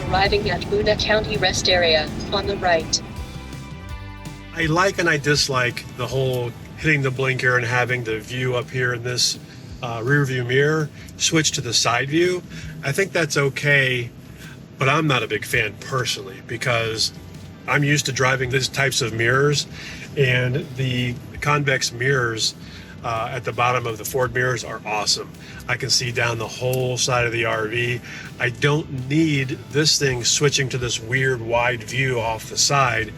Arriving at Boone County Rest Area, on the right. I like and I dislike the whole hitting the blinker and having the view up here in this rear view mirror switch to the side view. I think that's okay, but I'm not a big fan personally because I'm used to driving these types of mirrors, and the convex mirrors at the bottom of the Ford mirrors are awesome. I can see down the whole side of the RV. I don't need this thing switching to this weird wide view off the side,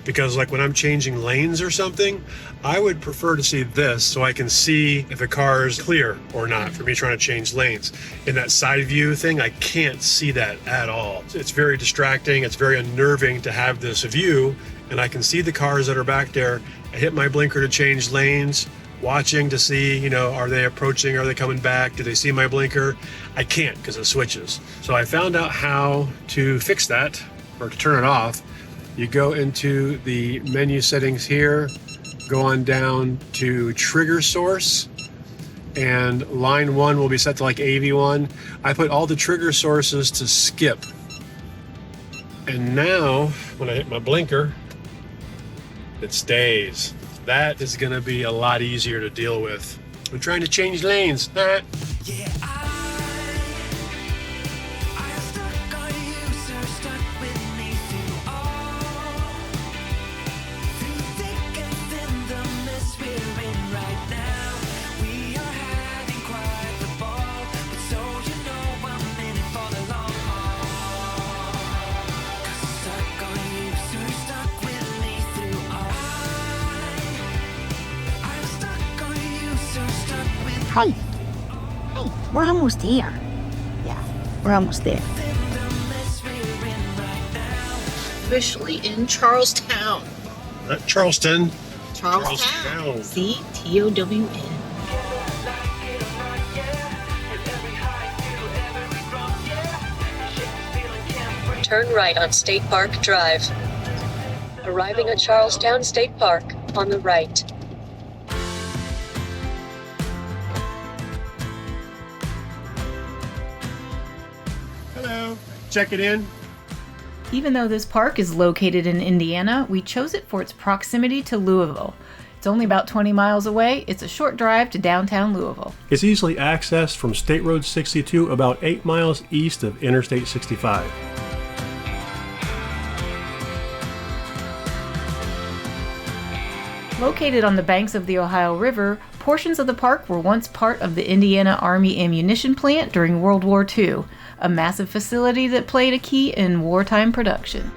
because like when I'm changing lanes or something, I would prefer to see this so I can see if a car is clear or not for me trying to change lanes. In that side view thing, I can't see that at all. It's very distracting. It's very unnerving to have this view, and I can see the cars that are back there. I hit my blinker to change lanes, watching to see, you know, are they approaching? Are they coming back? Do they see my blinker? I can't because it switches. So I found out how to fix that, or to turn it off. You go into the menu settings here, go on down to trigger source, and line 1 will be set to like AV1. I put all the trigger sources to skip. And now, when I hit my blinker, it stays. That is gonna be a lot easier to deal with. I'm trying to change lanes. Yeah, Hi. Hey, we're almost there. Yeah, we're almost there. Officially in Charlestown. not Charleston. Charlestown. See? T-O-W-N. Turn right on State Park Drive. Arriving at Charlestown State Park, on the right. Hello. Check it in. Even though this park is located in Indiana, we chose it for its proximity to Louisville. It's only about 20 miles away. It's a short drive to downtown Louisville. It's easily accessed from State Road 62, about 8 miles east of Interstate 65. Located on the banks of the Ohio River, portions of the park were once part of the Indiana Army ammunition plant during World War II, a massive facility that played a key in wartime production.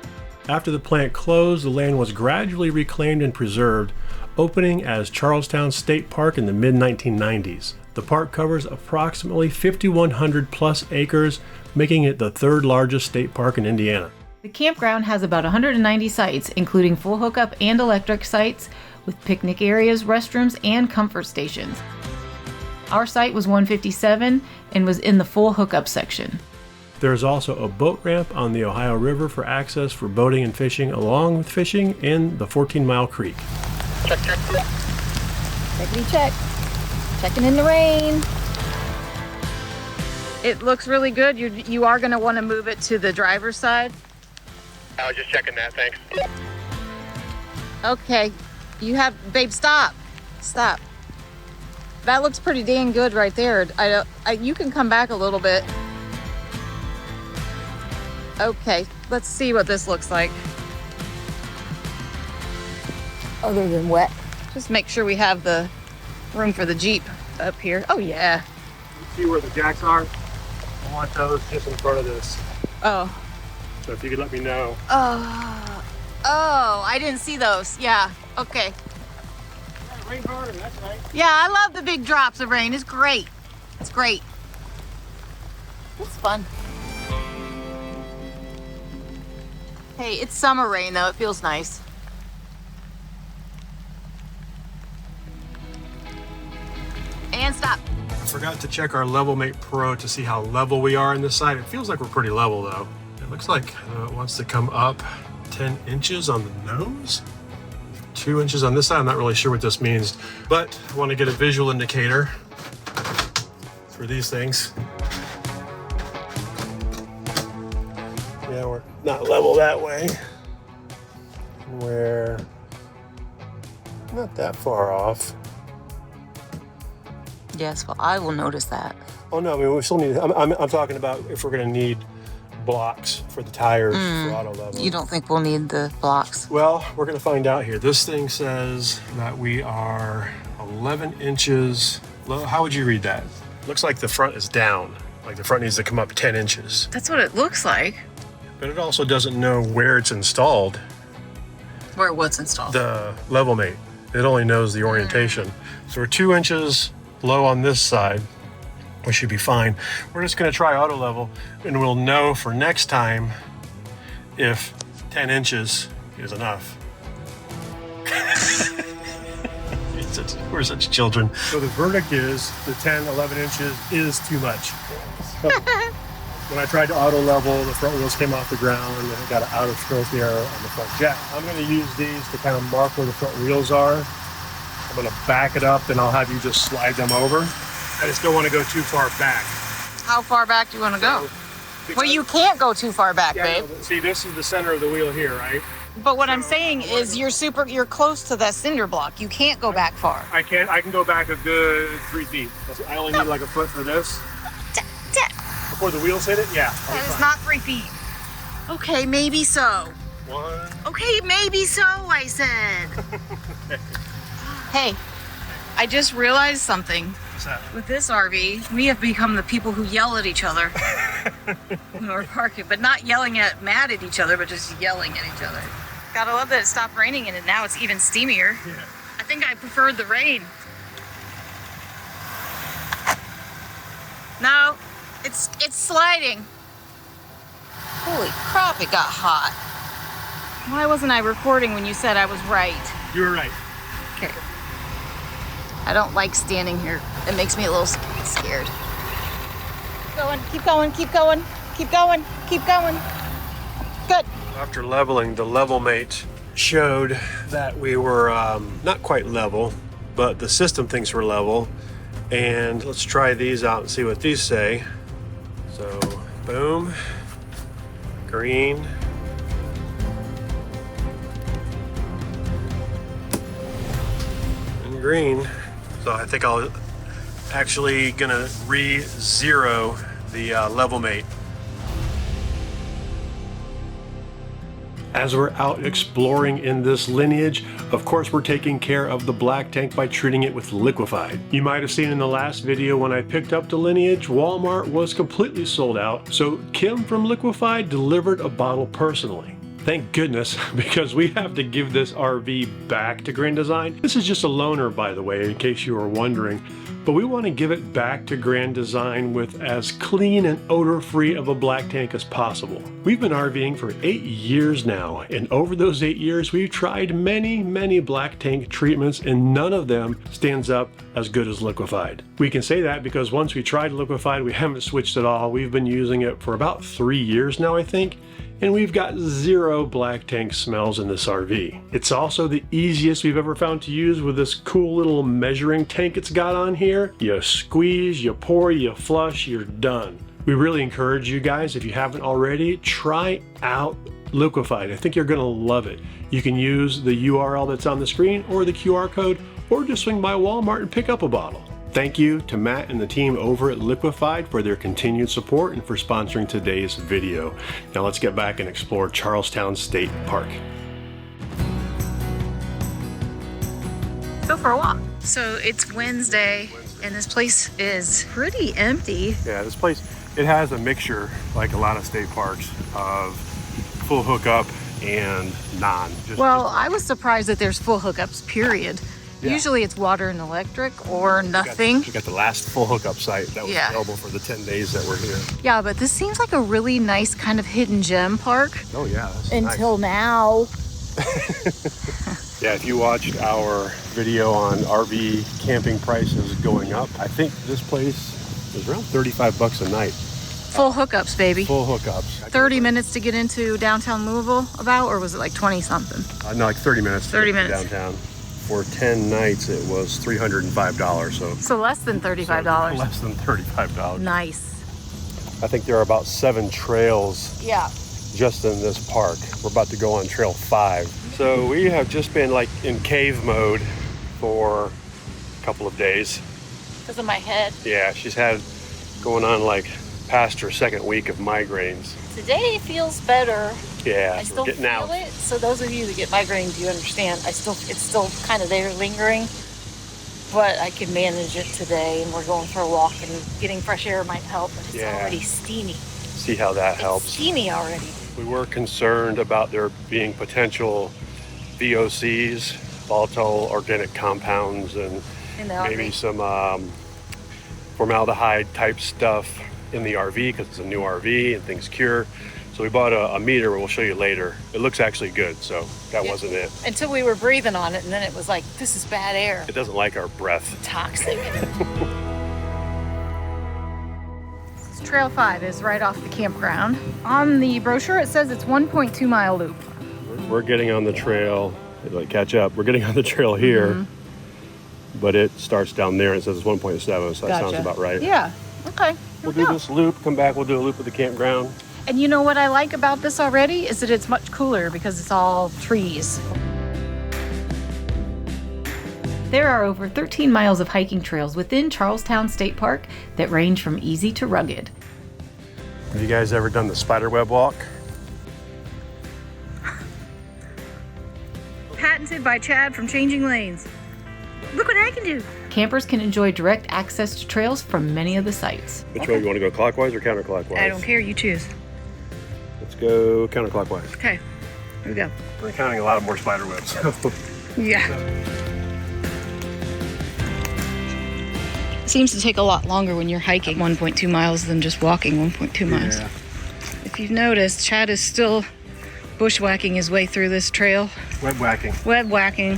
After the plant closed, the land was gradually reclaimed and preserved, opening as Charlestown State Park in the mid-1990s. The park covers approximately 5,100 plus acres, making it the third largest state park in Indiana. The campground has about 190 sites, including full hookup and electric sites, with picnic areas, restrooms, and comfort stations. Our site was 157 and was in the full hookup section. There is also a boat ramp on the Ohio River for access for boating and fishing, along with fishing in the 14-mile creek. Check. Checkity check. Checking in the rain. It looks really good. You are going to want to move it to the driver's side. I was just checking that, thanks. Okay. Babe, stop. Stop. That looks pretty dang good right there. You can come back a little bit. Okay, let's see what this looks like. Other than wet. Just make sure we have the room for the Jeep up here. Oh, yeah. See where the jacks are? I want those just in front of this. Oh. So if you could let me know. Oh, I didn't see those. Yeah, okay. Yeah, rain harder, that's right. Yeah, I love the big drops of rain. It's great. It's great. It's fun. Hey, it's summer rain though. It feels nice. And stop. I forgot to check our LevelMate Pro to see how level we are in this side. It feels like we're pretty level though. It looks like it wants to come up 10 inches on the nose. 2 inches on this side. I'm not really sure what this means, but I want to get a visual indicator for these things. Yeah, not level that way. We're not that far off. Yes, well, I will notice that. Oh no, I mean, we still need, I'm talking about if we're gonna need blocks for the tires for auto level. You don't think we'll need the blocks? Well, we're gonna find out here. This thing says that we are 11 inches low. How would you read that? Looks like the front is down. Like the front needs to come up 10 inches. That's what it looks like. But it also doesn't know where it's installed. Where what's installed? The level mate. It only knows the orientation. So we're 2 inches low on this side. We should be fine. We're just gonna try auto level and we'll know for next time if 10 inches is enough. We're such children. So the verdict is the 10, 11 inches is too much. So when I tried to auto level, the front wheels came off the ground and I got out of stroke there on the front jack. I'm gonna use these to kind of mark where the front wheels are. I'm gonna back it up and I'll have you just slide them over. I just don't want to go too far back. How far back do you want to go? Well, you can't go too far back, babe. No, see, this is the center of the wheel here, right? But what I'm saying is you're close to that cinder block. You can't go back far. I can go back a good 3 feet. I only need like a foot for this. Before the wheels hit it, yeah. That is not 3 feet. Okay, maybe so. 1. Okay, maybe so, I said. Hey, I just realized something. What's that? With this RV, we have become the people who yell at each other when we're parking, but not mad at each other, but just yelling at each other. Gotta love that it stopped raining and now it's even steamier. Yeah. I think I preferred the rain. No, it's sliding. Holy crap, it got hot. Why wasn't I recording when you said I was right? You were right. Okay. I don't like standing here. It makes me a little scared. Keep going, keep going, keep going, keep going. Good. After leveling, the level mate showed that we were not quite level, but the system thinks we're level. And let's try these out and see what these say. So, boom, green. And green. So I think I'll actually gonna re-zero the level mate. As we're out exploring in this Lineage, of course we're taking care of the black tank by treating it with Liquified. You might have seen in the last video when I picked up the Lineage, Walmart was completely sold out, so Kim from Liquified delivered a bottle personally. Thank goodness, because we have to give this RV back to Grand Design. This is just a loaner, by the way, in case you were wondering. But we want to give it back to Grand Design with as clean and odor-free of a black tank as possible. We've been RVing for 8 years now, and over those 8 years, we've tried many black tank treatments, and none of them stands up as good as Liquified. We can say that because once we tried Liquified, we haven't switched at all. We've been using it for about 3 years now, I think. And we've got 0 black tank smells in this RV. It's also the easiest we've ever found to use with this cool little measuring tank it's got on here. You squeeze, you pour, you flush, you're done. We really encourage you guys, if you haven't already, try out Liquified. I think you're gonna love it. You can use the URL that's on the screen or the QR code, or just swing by Walmart and pick up a bottle. Thank you to Matt and the team over at Liquified for their continued support and for sponsoring today's video. Now let's get back and explore Charlestown State Park. Go for a walk. So it's Wednesday and this place is pretty empty. Yeah, this place, it has a mixture, like a lot of state parks, of full hookup and non. I was surprised that there's full hookups, period. Yeah. Usually it's water and electric or nothing. We got the last full hookup site that was available for the 10 days that we're here. Yeah, but this seems like a really nice kind of hidden gem park. Oh yeah. Until now. Yeah, if you watched our video on RV camping prices going up, I think this place is around $35 a night. Full hookups, baby. Full hookups. 30 minutes to get into downtown Louisville or was it like 20 something? No, like 30 minutes. 30 minutes. Downtown. For 10 nights, it was $305. So less than $35. Less than $35. Nice. I think there are about 7 trails. Yeah. just in this park. We're about to go on trail 5. So we have just been like in cave mode for a couple of days. Because of my head. Yeah, she's had going on like past her second week of migraines. Today feels better. Yeah, I still we're getting feel out. it. So those of you that get migraines, you understand. It's still kind of there lingering, but I can manage it today. And we're going for a walk, and getting fresh air might help. But it's already steamy. See how that helps. It's steamy already. We were concerned about there being potential VOCs, volatile organic compounds, and maybe some formaldehyde type stuff in the RV because it's a new RV and things cure. So we bought a meter, we'll show you later. It looks actually good, so that wasn't it. Until we were breathing on it, and then it was like, this is bad air. It doesn't like our breath. Toxic. Trail 5 is right off the campground. On the brochure, it says it's 1.2 mile loop. We're getting on the trail, like catch up, we're getting on the trail here, but it starts down there and it says it's 1.7, so that sounds about right. Yeah, okay. We'll do this loop, come back, we'll do a loop of the campground. And you know what I like about this already is that it's much cooler because it's all trees. There are over 13 miles of hiking trails within Charlestown State Park that range from easy to rugged. Have you guys ever done the spiderweb walk? Patented by Chad from Changing Lanes. Look what I can do. Campers can enjoy direct access to trails from many of the sites. Which way, you want to go, clockwise or counterclockwise? I don't care, you choose. Let's go counterclockwise. Okay, here we go. We're counting a lot more spiderwebs. Yeah. Seems to take a lot longer when you're hiking 1.2 miles than just walking 1.2 miles. Yeah. If you've noticed, Chad is still bushwhacking his way through this trail. Web whacking. Web whacking.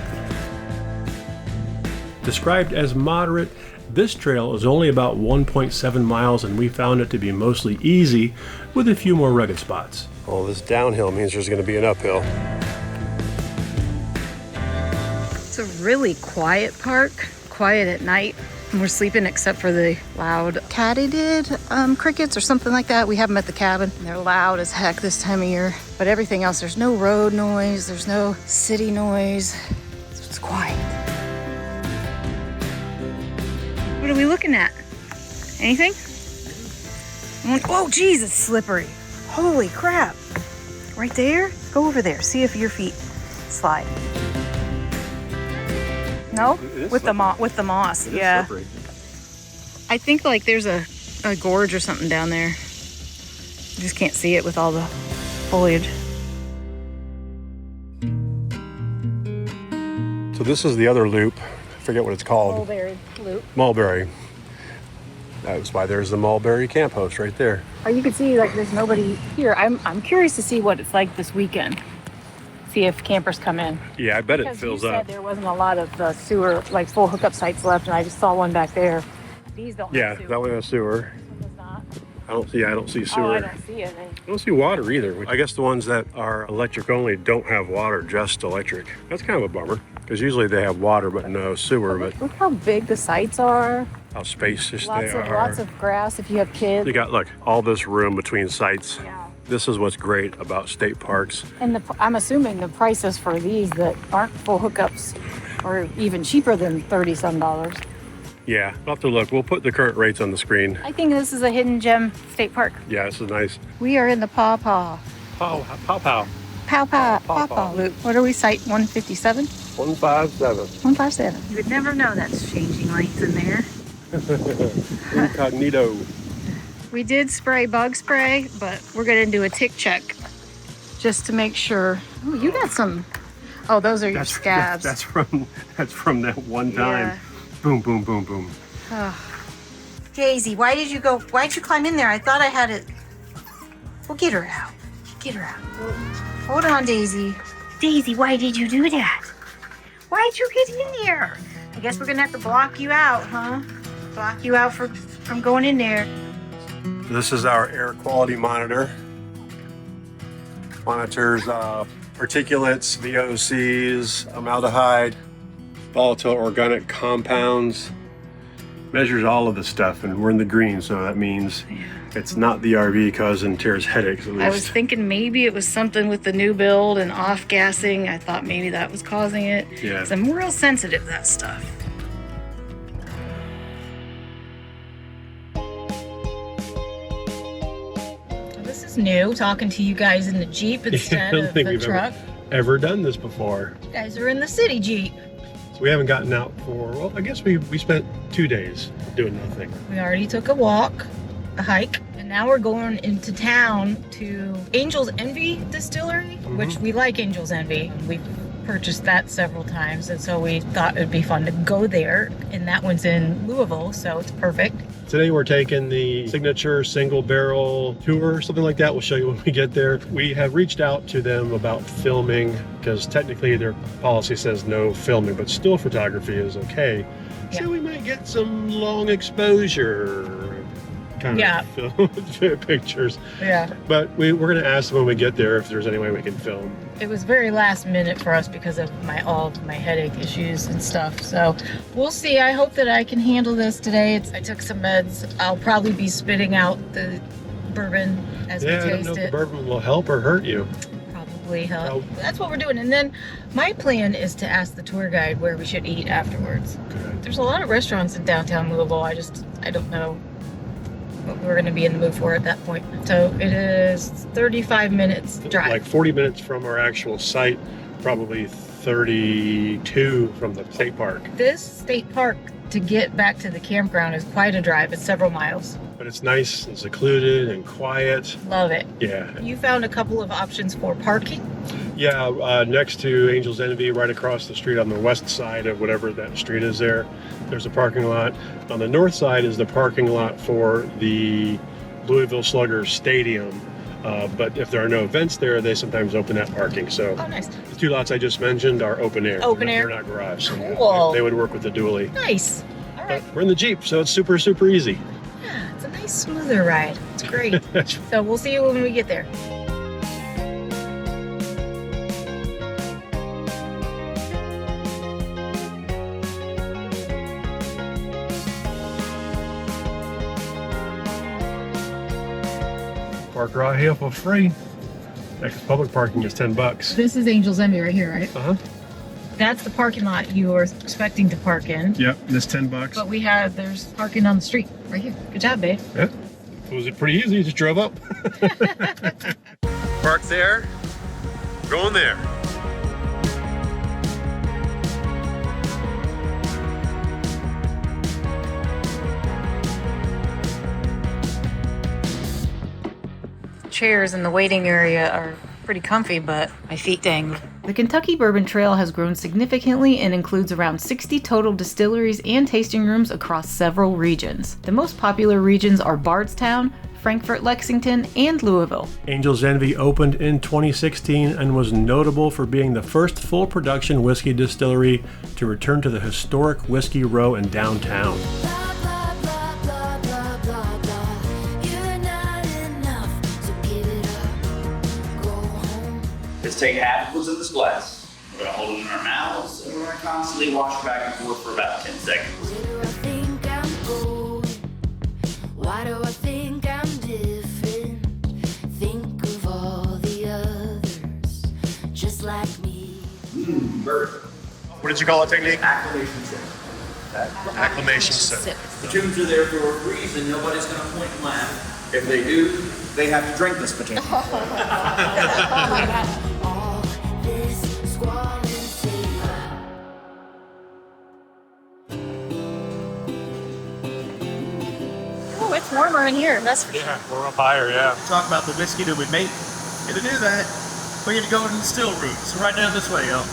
Described as moderate, this trail is only about 1.7 miles and we found it to be mostly easy with a few more rugged spots. Well, this downhill means there's going to be an uphill. It's a really quiet park, quiet at night. And we're sleeping except for the loud katydid crickets or something like that. We have them at the cabin. And they're loud as heck this time of year. But everything else, there's no road noise, there's no city noise. It's quiet. What are we looking at? Anything? Oh, geez, it's slippery. Holy crap. Right there? Go over there. See if your feet slide. No? With the moss, yeah. Slippery. I think like there's a gorge or something down there. You just can't see it with all the foliage. So this is the other loop. I forget what it's called. Mulberry loop. Mulberry. That's why there's the Mulberry camp host right there. Or you can see like there's nobody here. I'm curious to see what it's like this weekend. See if campers come in. Yeah, I bet it Because fills you up. said there wasn't a lot of sewer, like full hookup sites left, and I just saw one back there. These don't Yeah, have sewer. that one has sewer. This one does not. I don't see sewer. Oh, I don't see it. I don't see water either. I guess the ones that are electric only don't have water, just electric. That's kind of a bummer because usually they have water but no sewer. But Look how big the sites are. how spacious they are. Lots of grass if you have kids. You got, look, all this room between sites. Yeah. This is what's great about state parks. And I'm assuming the prices for these that aren't full hookups are even cheaper than $30-some. Yeah, I'll have to look. We'll put the current rates on the screen. I think this is a hidden gem state park. Yeah, this is nice. We are in the Paw Paw. Paw Paw loop. What are we, site 157? 157. 157. You would never know that's changing lanes in there. Incognito. We did spray bug spray, but we're gonna do a tick check just to make sure. Oh, you got some. Oh, those are your scabs. That's from that one time. Yeah. Boom, boom, boom, boom. Daisy, why'd you climb in there? I thought I had it. Well, get her out. Get her out. Hold on, Daisy. Daisy, why did you do that? Why'd you get in there? I guess we're gonna have to block you out, huh? Block you out from going in there. This is our air quality monitor. Monitors particulates, VOCs, formaldehyde, volatile organic compounds, measures all of the stuff, and we're in the green, so that means it's not the RV causing Tara's headaches, at least. I was thinking maybe it was something with the new build and off-gassing. I thought maybe that was causing it. Yeah. 'Cause I'm real sensitive to that stuff. This is new, talking to you guys in the Jeep instead of the truck. Ever done this before. You guys are in the city Jeep. So we haven't gotten out for, well, I guess we spent 2 days doing nothing. We already took a walk, a hike, and now we're going into town to Angel's Envy Distillery, which we like Angel's Envy. We've purchased that several times, and so we thought it'd be fun to go there, and that one's in Louisville, so it's perfect. Today we're taking the signature single barrel tour, something like that. We'll show you when we get there. We have reached out to them about filming because technically their policy says no filming, but still photography is okay. Yeah. So we might get some long exposure kind of film pictures. Yeah. But we're going to ask them when we get there if there's any way we can film. It was very last minute for us because of all of my headache issues and stuff. So we'll see. I hope that I can handle this today. I took some meds. I'll probably be spitting out the bourbon as we I don't taste know if it. the bourbon will help or hurt you. Probably help. That's what we're doing. And then my plan is to ask the tour guide where we should eat afterwards. Good. There's a lot of restaurants in downtown Louisville. I don't know what we're going to be in the mood for at that point. So it is 35 minutes drive. Like 40 minutes from our actual site, probably 32 from the state park. This state park to get back to the campground is quite a drive. It's several miles. But it's nice and secluded and quiet. Love it. Yeah. You found a couple of options for parking. Yeah, next to Angel's Envy, right across the street on the west side of whatever that street is there's a parking lot. On the north side is the parking lot for the Louisville Sluggers Stadium. But if there are no events there, they sometimes open that parking. So Oh, nice. the 2 lots I just mentioned are open air. Open air. They're not garage. So Cool. they would work with the dually. Nice. All right. But we're in the Jeep, so it's super, super easy. Yeah, it's a nice smoother ride. It's great. So we'll see you when we get there. Park right here for free. Because public parking is $10. This is Angel's Envy right here, right? Uh-huh. That's the parking lot you were expecting to park in. Yep, this $10. But there's parking on the street right here. Good job, babe. Yeah. Was it pretty easy? Just drove up. Park there. Going there. Chairs in the waiting area are pretty comfy, but my feet dangle. The Kentucky Bourbon Trail has grown significantly and includes around 60 total distilleries and tasting rooms across several regions. The most popular regions are Bardstown, Frankfort, Lexington, and Louisville. Angel's Envy opened in 2016 and was notable for being the first full production whiskey distillery to return to the historic Whiskey Row in downtown. Let's take half of what's in this glass. We're gonna hold it in our mouths and we're gonna constantly wash it back and forth for about 10 seconds. Why do I think I'm different? Think of all the others, just like me. Bourbon. What did you call it, technique? Acclimation sip. Acclimation sip. The tunes are there for a reason. Nobody's gonna point and laugh. If they do, they have to drink this potato. All this squall and fear. Oh, it's warmer in here, that's for sure. Yeah, we're up higher, yeah. Talk about the whiskey that we make. And to do that, we're gonna go into the still room. So right down this way, y'all.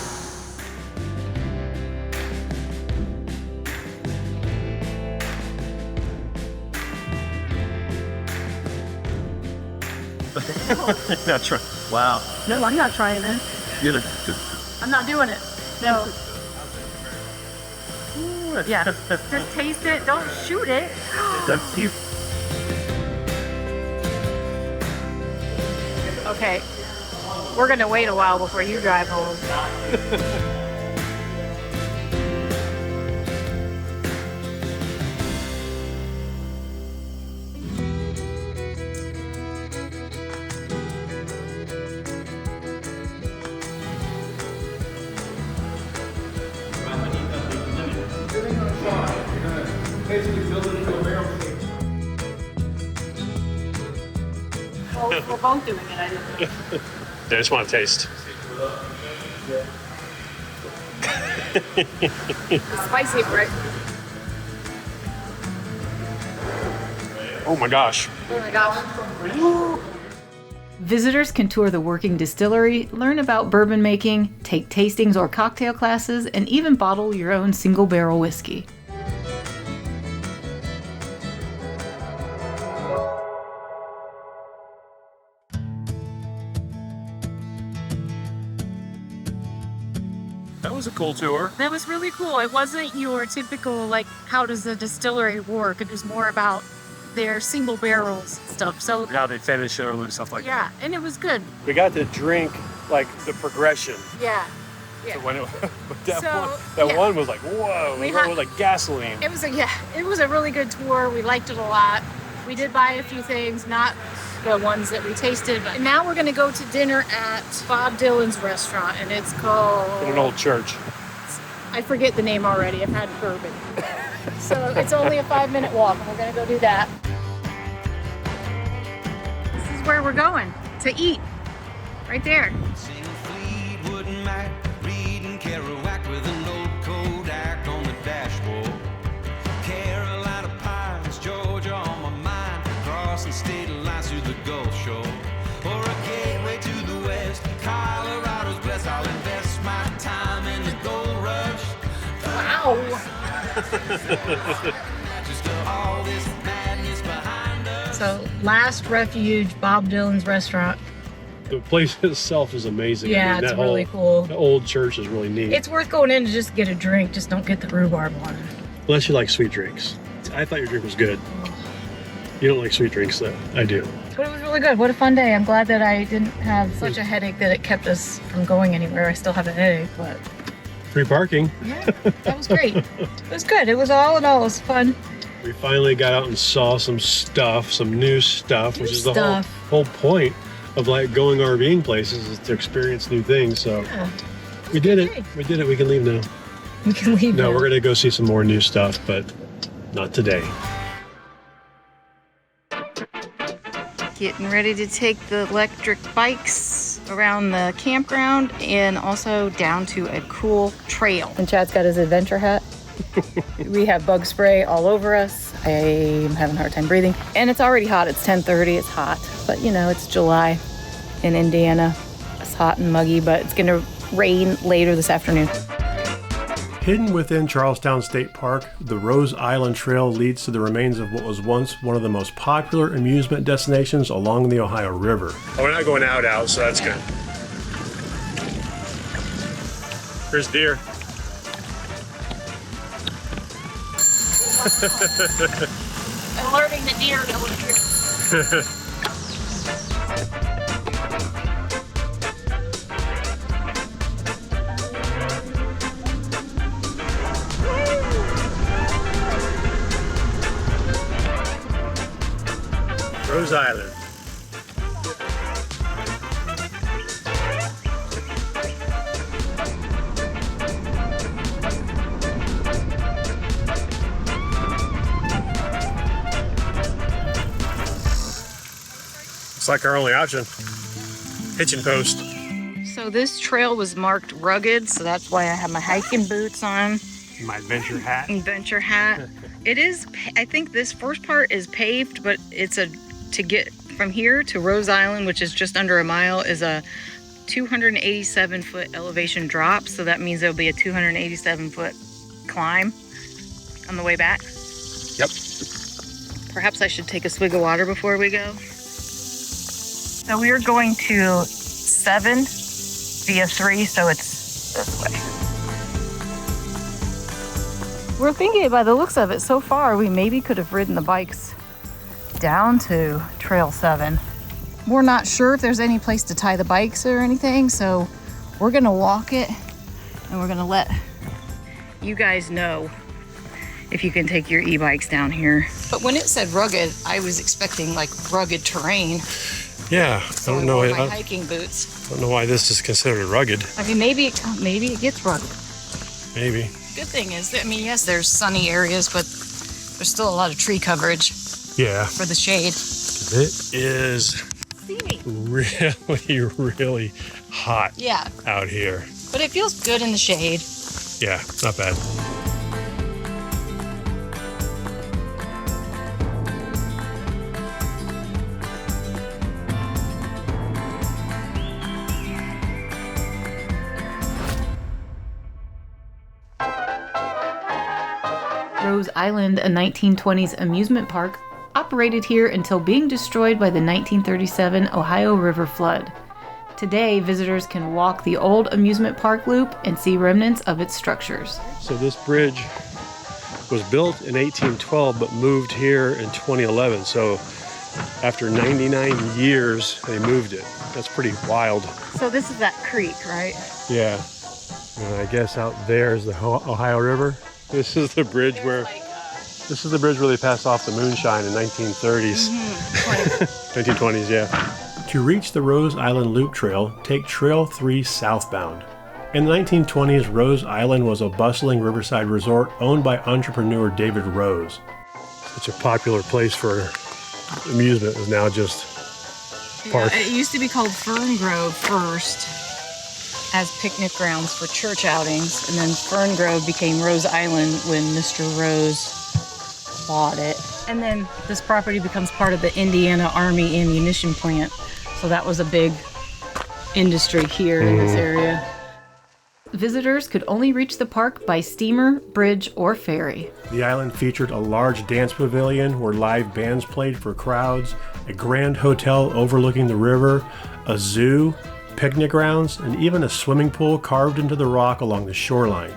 Not true. Wow. No, I'm not trying it. You're the I'm not doing it. No. Yeah. Just taste it. Don't shoot it. That's you. Okay. We're gonna wait a while before you drive home. We're both doing it, I think. I just want to taste. Spicy brick. Oh my gosh. Oh my gosh. Visitors can tour the working distillery, learn about bourbon making, take tastings or cocktail classes, and even bottle your own single barrel whiskey. That was a cool tour. That was really cool. It wasn't your typical, like, how does the distillery work? It was more about their single barrels stuff. So How they finish it or stuff like that. yeah, and it was good. We got to drink like the progression. Yeah. So when it, that So, one was like, whoa, We it had- was like gasoline. It was a really good tour. We liked it a lot. We did buy a few things, not the ones that we tasted. But now we're gonna go to dinner at Bob Dylan's restaurant, and it's called, In an old church. I forget the name already. I've had bourbon. So it's only a 5-minute walk, and we're gonna go do that. This is where we're going to eat. Right there. Singing Fleetwood Mac, reading Kerouac with an old Kodak on the dashboard. Carolina Pines, Georgia on my mind, crossing state lines through the Gulf Shore. Or a gateway to the west, Colorado's blessed. I'll invest my time in the gold rush. Wow. Just all this madness behind us. So last Refuge, Bob Dylan's restaurant. The place itself is amazing. Yeah, it's really cool. The old church is really neat. It's worth going in to just get a drink. Just don't get the rhubarb one. Unless you like sweet drinks. I thought your drink was good. You don't like sweet drinks, though. I do. But it was really good. What a fun day. I'm glad that I didn't have such a headache that it kept us from going anywhere. I still have a headache, but Free parking. yeah, that was great. It was good. It was all in all, it was fun. We finally got out and saw some stuff, some new stuff, which is the stuff. whole point of like going RVing places is to experience new things. So Yeah, we did it. okay. We did it. We can leave now. we can leave No, now. we're gonna go see some more new stuff, but not today. Getting ready to take the electric bikes around the campground and also down to a cool trail. And Chad's got his adventure hat. We have bug spray all over us. I'm having a hard time breathing. And it's already hot. It's 10:30. It's hot. But you know, it's July in Indiana. It's hot and muggy, but it's going to rain later this afternoon. Hidden within Charlestown State Park, the Rose Island Trail leads to the remains of what was once one of the most popular amusement destinations along the Ohio River. Oh, we're not going out, so that's good. Here's deer. Alerting the deer that we're here. Rose Island. It's like our only option. Hitching post. So this trail was marked rugged, so that's why I have my hiking boots on My adventure hat. and adventure hat. It is, I think this first part is paved, but it's to get from here to Rose Island, which is just under a mile, is a 287-foot elevation drop. So that means there'll be a 287-foot climb on the way back. Yep. Perhaps I should take a swig of water before we go. So we are going to 7 via 3, so it's this way. We're thinking, by the looks of it, so far, we maybe could have ridden the bikes down to Trail 7. We're not sure if there's any place to tie the bikes or anything, so we're gonna walk it and we're gonna let You guys know if you can take your e-bikes down here. But when it said rugged, I was expecting like rugged terrain. Yeah, So I don't know. wore I my don't hiking boots. know why this is considered rugged. I mean, maybe it gets rugged. Maybe. Good thing is, that, I mean, yes, there's sunny areas, but There's still a lot of tree coverage Yeah. for the shade. It is really, really hot Yeah, out here. but it feels good in the shade. Yeah, not bad. Rose Island, a 1920s amusement park, operated here until being destroyed by the 1937 Ohio River flood. Today, visitors can walk the old amusement park loop and see remnants of its structures. So this bridge was built in 1812 but moved here in 2011. So after 99 years, they moved it. That's pretty wild. So this is that creek, right? Yeah. And I guess out there is the Ohio River. This is the bridge where they passed off the moonshine in 1930s. 1920s, yeah. To reach the Rose Island Loop Trail, take Trail 3 southbound. In the 1920s, Rose Island was a bustling riverside resort owned by entrepreneur David Rose. Such a popular place for amusement is now just park. It used to be called Fern Grove first, as picnic grounds for church outings, and then Fern Grove became Rose Island when Mr. Rose bought it. And then this property becomes part of the Indiana Army ammunition plant, so that was a big industry here in this area. Visitors could only reach the park by steamer, bridge, or ferry. The island featured a large dance pavilion where live bands played for crowds, a grand hotel overlooking the river, a zoo, picnic grounds, and even a swimming pool carved into the rock along the shoreline.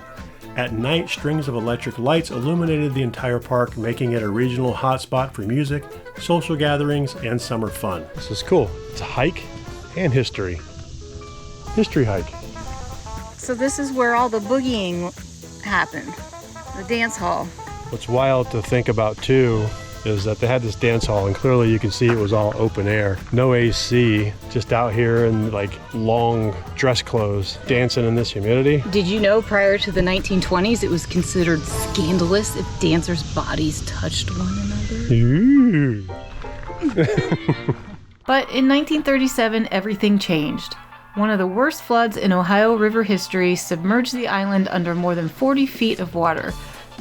At night, strings of electric lights illuminated the entire park, making it a regional hotspot for music, social gatherings, and summer fun. This is cool. It's a hike and history. History hike. So this is where all the boogieing happened, the dance hall. What's wild to think about too is that they had this dance hall, and clearly you can see it was all open air. No AC, just out here in like long dress clothes, dancing in this humidity. Did you know prior to the 1920s it was considered scandalous if dancers' bodies touched one another? Ooh. But in 1937, everything changed. One of the worst floods in Ohio River history submerged the island under more than 40 feet of water.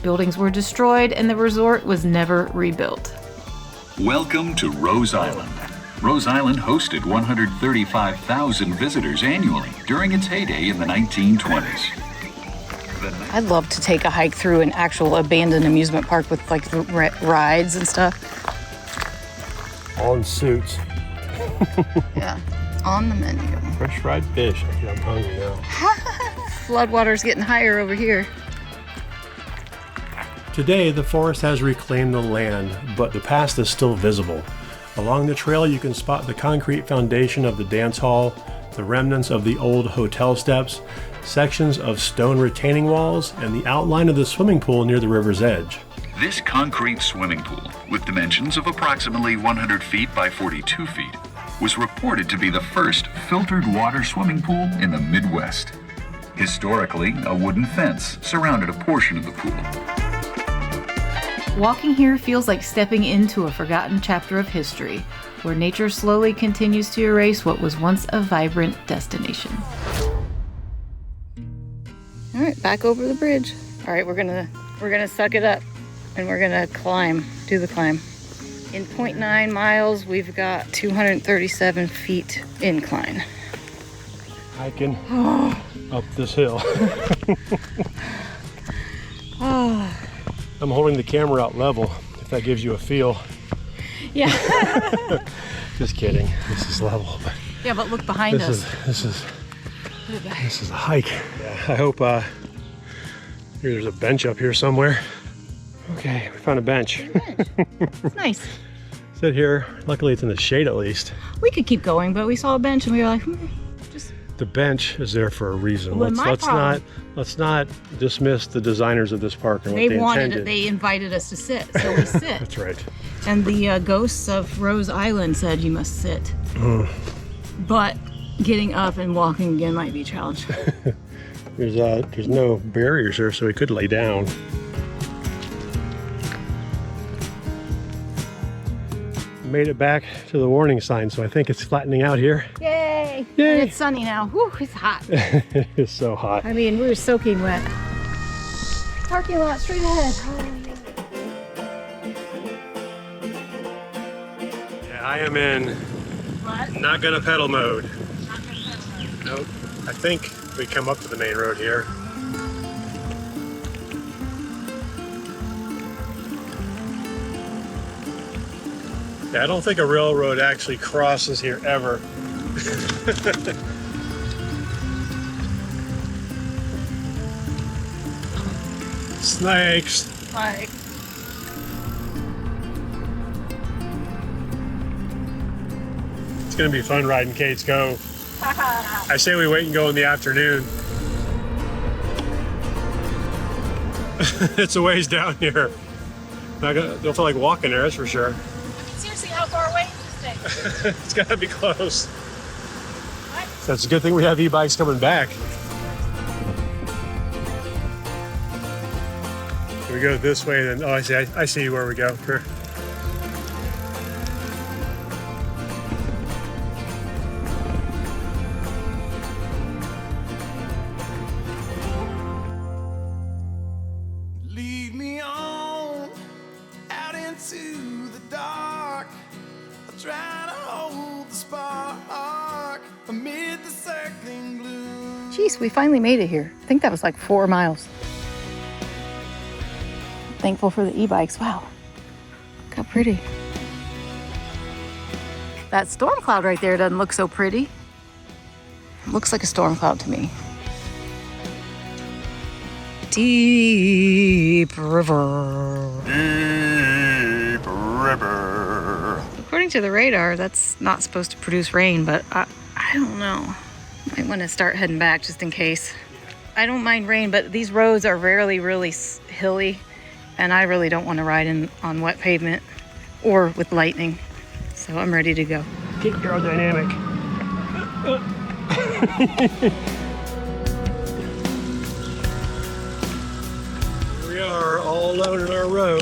Buildings were destroyed and the resort was never rebuilt. Welcome to Rose Island. Rose Island hosted 135,000 visitors annually during its heyday in the 1920s. I'd love to take a hike through an actual abandoned amusement park with like the rides and stuff. All in suits. Yeah, on the menu. Fresh fried fish. I'm hungry now. Floodwater's getting higher over here. Today, the forest has reclaimed the land, but the past is still visible. Along the trail, you can spot the concrete foundation of the dance hall, the remnants of the old hotel steps, sections of stone retaining walls, and the outline of the swimming pool near the river's edge. This concrete swimming pool, with dimensions of approximately 100 feet by 42 feet, was reported to be the first filtered water swimming pool in the Midwest. Historically, a wooden fence surrounded a portion of the pool. Walking here feels like stepping into a forgotten chapter of history, where nature slowly continues to erase what was once a vibrant destination. All right, back over the bridge. All right, we're gonna suck it up, and we're gonna do the climb. In 0.9 miles, we've got 237 feet incline. Hiking up this hill. I'm holding the camera out level, if that gives you a feel. Yeah. Just kidding. This is level. Yeah, but look behind us. This is a hike. Yeah, I hope there's a bench up here somewhere. Okay, we found a bench. It's nice. Sit here. Luckily, it's in the shade at least. We could keep going, but we saw a bench and we were like, The bench is there for a reason. Well, Let's not dismiss the designers of this park and what they intended. They invited us to sit, so we sit. That's right. And the ghosts of Rose Island said you must sit. But getting up and walking again might be a challenge. There's no barriers here, so we could lay down. made it back to the warning sign, so I think it's flattening out here. Yay! Yay. And it's sunny now. Whew, it's hot. It is so hot. I mean, we were soaking wet. Parking lot straight ahead. Yeah, I am in not gonna pedal mode. Nope. I think we come up to the main road here. Yeah, I don't think a railroad actually crosses here ever. Snakes. Like, It's gonna be fun riding Kate's Go. I say we wait and go in the afternoon. It's a ways down here. Don't feel like walking there, that's for sure. seriously, how far away is this thing? It's gotta be close. So it's a good thing we have e-bikes coming back. We go this way, then. Oh, I see where we go. Here. Lead me on out into the dark. I'll try to hold the spark amid the circling gloom. Jeez, we finally made it here. I think that was like 4 miles. Thankful for the e-bikes. Wow, look how pretty. That storm cloud right there doesn't look so pretty. It looks like a storm cloud to me. Deep river. Deep river. According to the radar, that's not supposed to produce rain, but I don't know. Might want to start heading back just in case. I don't mind rain, but these roads are rarely really hilly, and I really don't want to ride on wet pavement or with lightning. So I'm ready to go. Get aerodynamic. We are all alone in our row.